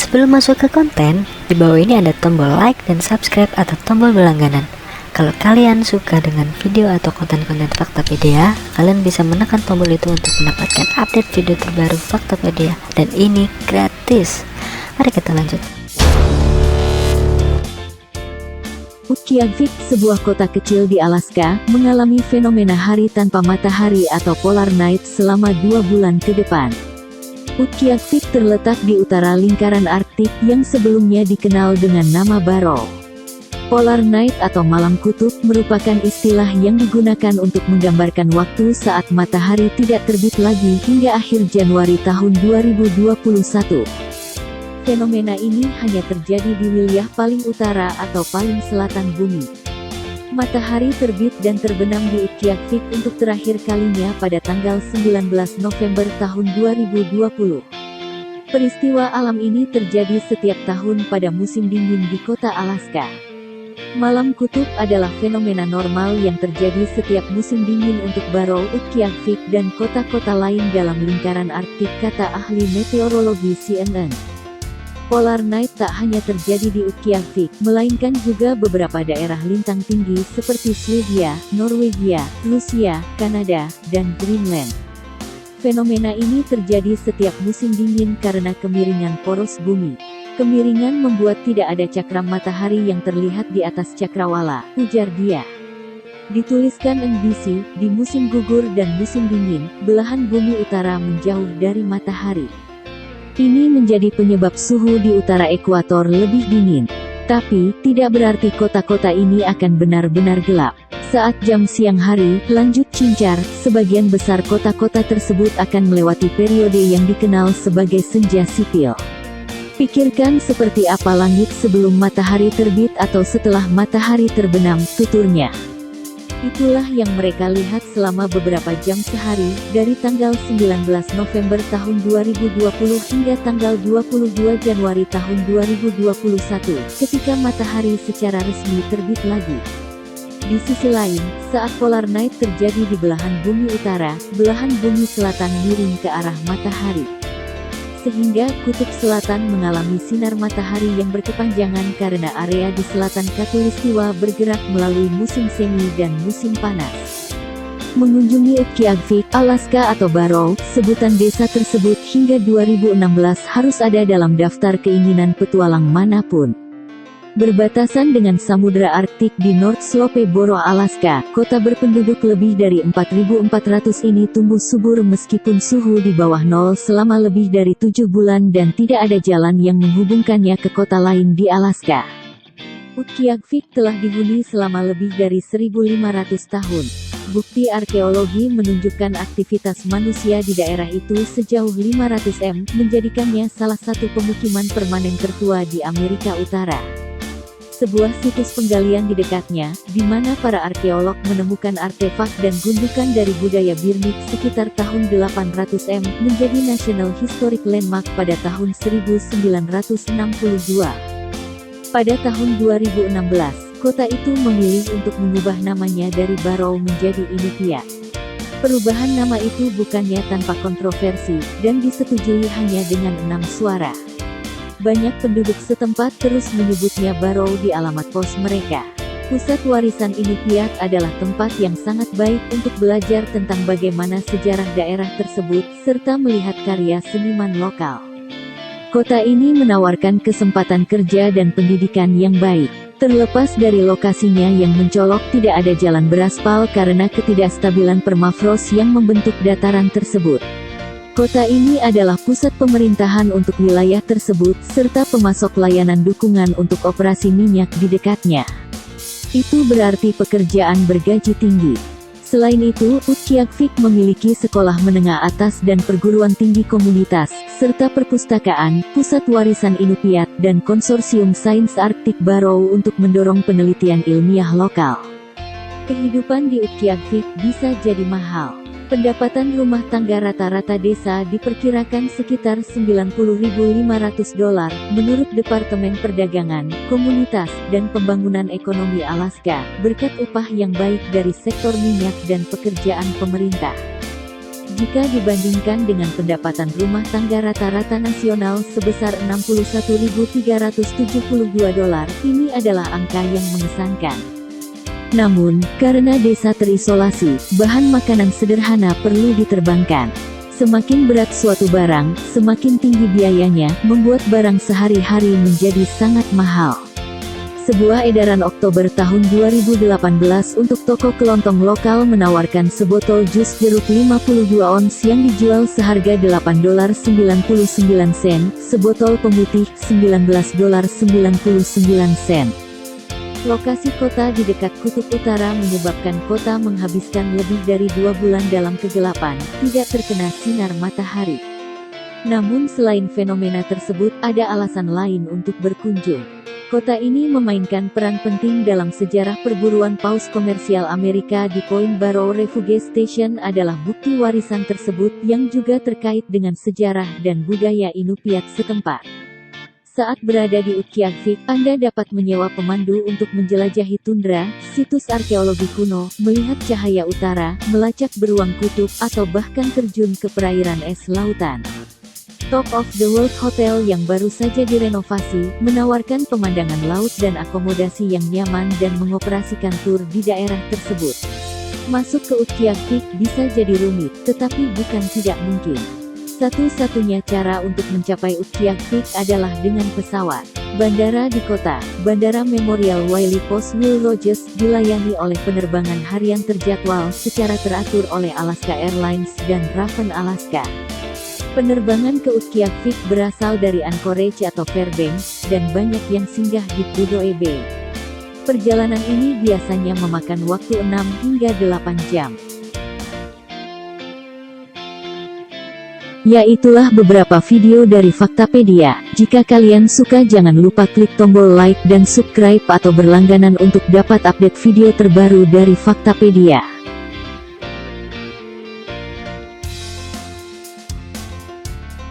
Sebelum masuk ke konten, di bawah ini ada tombol like dan subscribe atau tombol berlangganan. Kalau kalian suka dengan video atau konten-konten Faktapedia, kalian bisa menekan tombol itu untuk mendapatkan update video terbaru Faktapedia, dan ini gratis. Mari kita lanjut. Utqiagvik, sebuah kota kecil di Alaska, mengalami fenomena hari tanpa matahari atau polar night selama 2 bulan ke depan. Utqiagvik terletak di utara lingkaran Arktik yang sebelumnya dikenal dengan nama Barrow. Polar night atau malam kutub merupakan istilah yang digunakan untuk menggambarkan waktu saat matahari tidak terbit lagi hingga akhir Januari tahun 2021. Fenomena ini hanya terjadi di wilayah paling utara atau paling selatan bumi. Matahari terbit dan terbenam di Utqiagvik untuk terakhir kalinya pada tanggal 19 November tahun 2020. Peristiwa alam ini terjadi setiap tahun pada musim dingin di kota Alaska. Malam kutub adalah fenomena normal yang terjadi setiap musim dingin untuk Barrow, Utqiagvik, dan kota-kota lain dalam lingkaran Arktik, kata ahli meteorologi CNN. Polar night tak hanya terjadi di Utqiagvik, melainkan juga beberapa daerah lintang tinggi seperti Swedia, Norwegia, Rusia, Kanada, dan Greenland. Fenomena ini terjadi setiap musim dingin karena kemiringan poros bumi. Kemiringan membuat tidak ada cakram matahari yang terlihat di atas cakrawala, ujar dia. Dituliskan NBC, di musim gugur dan musim dingin, belahan bumi utara menjauh dari matahari. Ini menjadi penyebab suhu di utara ekuator lebih dingin. Tapi, tidak berarti kota-kota ini akan benar-benar gelap. Saat jam siang hari, lanjut cincar, sebagian besar kota-kota tersebut akan melewati periode yang dikenal sebagai senja sipil. Pikirkan seperti apa langit sebelum matahari terbit atau setelah matahari terbenam, tuturnya. Itulah yang mereka lihat selama beberapa jam sehari, dari tanggal 19 November tahun 2020 hingga tanggal 22 Januari tahun 2021, ketika matahari secara resmi terbit lagi. Di sisi lain, saat polar night terjadi di belahan bumi utara, belahan bumi selatan miring ke arah matahari. Sehingga kutub selatan mengalami sinar matahari yang berkepanjangan karena area di selatan khatulistiwa bergerak melalui musim semi dan musim panas. Mengunjungi Utqiagvik, Alaska atau Barrow, sebutan desa tersebut hingga 2016 harus ada dalam daftar keinginan petualang manapun. Berbatasan dengan Samudra Arktik di North Slope Borough, Alaska, kota berpenduduk lebih dari 4.400 ini tumbuh subur meskipun suhu di bawah nol selama lebih dari 7 bulan dan tidak ada jalan yang menghubungkannya ke kota lain di Alaska. Utqiagvik telah dihuni selama lebih dari 1.500 tahun. Bukti arkeologi menunjukkan aktivitas manusia di daerah itu sejauh 500 m, menjadikannya salah satu pemukiman permanen tertua di Amerika Utara. Sebuah situs penggalian di dekatnya, di mana para arkeolog menemukan artefak dan gundukan dari budaya Birnik sekitar tahun 800 m, menjadi National Historic Landmark pada tahun 1962. Pada tahun 2016, kota itu memilih untuk mengubah namanya dari Barrow menjadi Inupiat. Perubahan nama itu bukannya tanpa kontroversi, dan disetujui hanya dengan 6 suara. Banyak penduduk setempat terus menyebutnya Barrow di alamat pos mereka. Pusat warisan Inupiat adalah tempat yang sangat baik untuk belajar tentang bagaimana sejarah daerah tersebut, serta melihat karya seniman lokal. Kota ini menawarkan kesempatan kerja dan pendidikan yang baik. Terlepas dari lokasinya yang mencolok, tidak ada jalan beraspal karena ketidakstabilan permafrost yang membentuk dataran tersebut. Kota ini adalah pusat pemerintahan untuk wilayah tersebut, serta pemasok layanan dukungan untuk operasi minyak di dekatnya. Itu berarti pekerjaan bergaji tinggi. Selain itu, Utqiagvik memiliki sekolah menengah atas dan perguruan tinggi komunitas, serta perpustakaan, pusat warisan Inupiat, dan konsorsium sains Arktik Barrow untuk mendorong penelitian ilmiah lokal. Kehidupan di Utqiagvik bisa jadi mahal. Pendapatan rumah tangga rata-rata desa diperkirakan sekitar $90.500 menurut Departemen Perdagangan, Komunitas, dan Pembangunan Ekonomi Alaska, berkat upah yang baik dari sektor minyak dan pekerjaan pemerintah. Jika dibandingkan dengan pendapatan rumah tangga rata-rata nasional sebesar $61.372, ini adalah angka yang mengesankan. Namun, karena desa terisolasi, bahan makanan sederhana perlu diterbangkan. Semakin berat suatu barang, semakin tinggi biayanya, membuat barang sehari-hari menjadi sangat mahal. Sebuah edaran Oktober tahun 2018 untuk toko kelontong lokal menawarkan sebotol jus jeruk 52 ons yang dijual seharga $8.99, sebotol pemutih $19.99. Lokasi kota di dekat kutub utara menyebabkan kota menghabiskan lebih dari 2 bulan dalam kegelapan, tidak terkena sinar matahari. Namun selain fenomena tersebut, ada alasan lain untuk berkunjung. Kota ini memainkan peran penting dalam sejarah perburuan paus komersial Amerika di Point Barrow Refuge Station adalah bukti warisan tersebut yang juga terkait dengan sejarah dan budaya Inupiat setempat. Saat berada di Utqiagvik, Anda dapat menyewa pemandu untuk menjelajahi tundra, situs arkeologi kuno, melihat cahaya utara, melacak beruang kutub, atau bahkan terjun ke perairan es lautan. Top of the World Hotel yang baru saja direnovasi, menawarkan pemandangan laut dan akomodasi yang nyaman dan mengoperasikan tur di daerah tersebut. Masuk ke Utqiagvik bisa jadi rumit, tetapi bukan tidak mungkin. Satu-satunya cara untuk mencapai Utqiagvik adalah dengan pesawat. Bandara di kota, Bandara Memorial Wiley Post Will Rogers, dilayani oleh penerbangan harian terjadwal secara teratur oleh Alaska Airlines dan Raven Alaska. Penerbangan ke Utqiagvik berasal dari Anchorage atau Fairbanks, dan banyak yang singgah di Prudhoe Bay. Perjalanan ini biasanya memakan waktu 6 hingga 8 jam. Ya, itulah beberapa video dari Faktapedia. Jika kalian suka jangan lupa klik tombol like dan subscribe atau berlangganan untuk dapat update video terbaru dari Faktapedia.